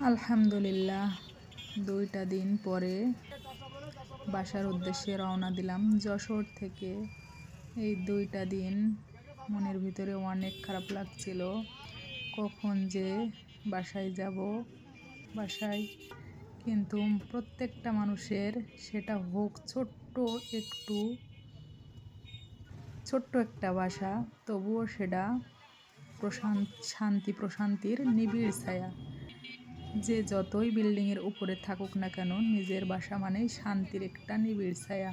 আলহামদুলিল্লাহ, 2টা দিন পরে বাসার উদ্দেশ্যে রওনা দিলাম যশোর থেকে। এই 2টা দিন মনের ভিতরে অনেক খারাপ লাগছিল, কখন যে বাসায় যাব। বাসায় কিন্তু প্রত্যেকটা মানুষের, সেটা হোক ছোট্ট একটা বাসা, তবুও সেটা প্রশান্তির নিবিড় ছায়া। যে যতই বিল্ডিংয়ের উপরে থাকুক না কেন, নিজের বাসা মানেই শান্তির একটা নিবিড় ছায়া।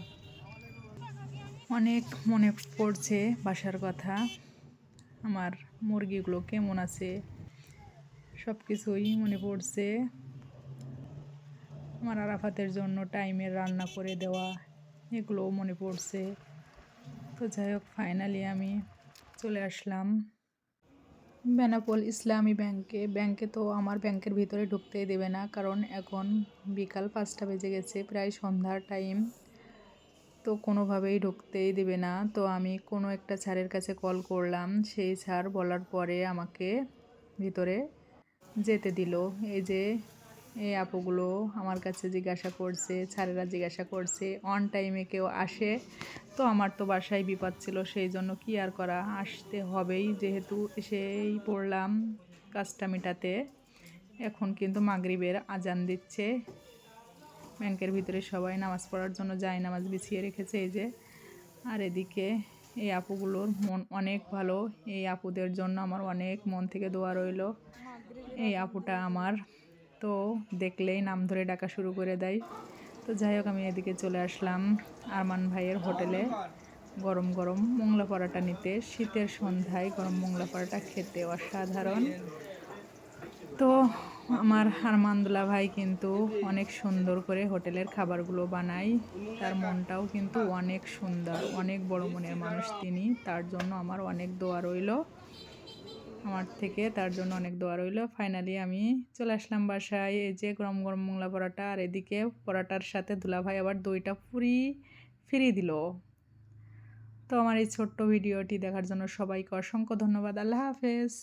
অনেক মনে পড়ছে বাসার কথা, আমার মুরগিগুলো কেমন আছে সব কিছুই মনে পড়ছে। আমার আরাফাতের জন্য টাইমের রান্না করে দেওয়া, এগুলোও মনে পড়ছে। তো যাই হোক, ফাইনালি আমি চলে আসলাম বেনাপোল ইসলামী ব্যাংকে। তো আমার ব্যাংকের ভিতরে ঢুকতেই দেবে না, কারণ এখন বিকাল 5টা বেজে গেছে, প্রায় সন্ধ্যার টাইম। তো কোনোভাবেই ঢুকতেই দেবে না। তো আমি কোনো একটা স্যারের কাছে কল করলাম, সেই স্যার বলার পরে আমাকে ভিতরে যেতে দিল। এই আপুগুলো আমার কাছে জিজ্ঞাসা করছে, স্যারেরা জিজ্ঞাসা করছে অন টাইমে কেউ আসে। তো আমার তো বাসায় বিপদ ছিল, সেই জন্য কি আর করা, আসতে হবেই, যেহেতু এসেই পড়লাম কাজটা মেটাতে। এখন কিন্তু মাগরিবের আজান দিচ্ছে। ব্যাংকের ভিতরে সবাই নামাজ পড়ার জন্য নামাজ বিছিয়ে রেখেছে, এই যে। আর এদিকে এই আপুগুলোর মন অনেক ভালো, এই আপুদের জন্য আমার অনেক মন থেকে দোয়া রইল। এই আপুটা আমার তো দেখলেই নাম ধরে ডাকা শুরু করে দেয়। তো যাই হোক, আমি এদিকে চলে আসলাম আরমান ভাইয়ের হোটেলে গরম গরম মোংলা পরাটা নিতে। শীতের সন্ধ্যায় গরম মোংলা পরাটা খেতে অসাধারণ। তো আমার আরমানদুল্লাহ ভাই কিন্তু অনেক সুন্দর করে হোটেলের খাবারগুলো বানায়। তার মনটাও কিন্তু অনেক সুন্দর, অনেক বড় মনের মানুষ তিনি। তার জন্য আমার অনেক দোয়া রইল, আমার থেকে তার জন্য অনেক দোয়া রইল। ফাইনালি আমি চলে আসলাম বাসায়। এই যে গরম গরম মোংলা পরাটা, আর এদিকে পরাটার সাথে দুলাভাই আবার দইটা ফ্রি দিল। তো আমার এই ছোট্ট ভিডিওটি দেখার জন্য সবাইকে অসংখ্য ধন্যবাদ। আল্লাহ হাফেজ।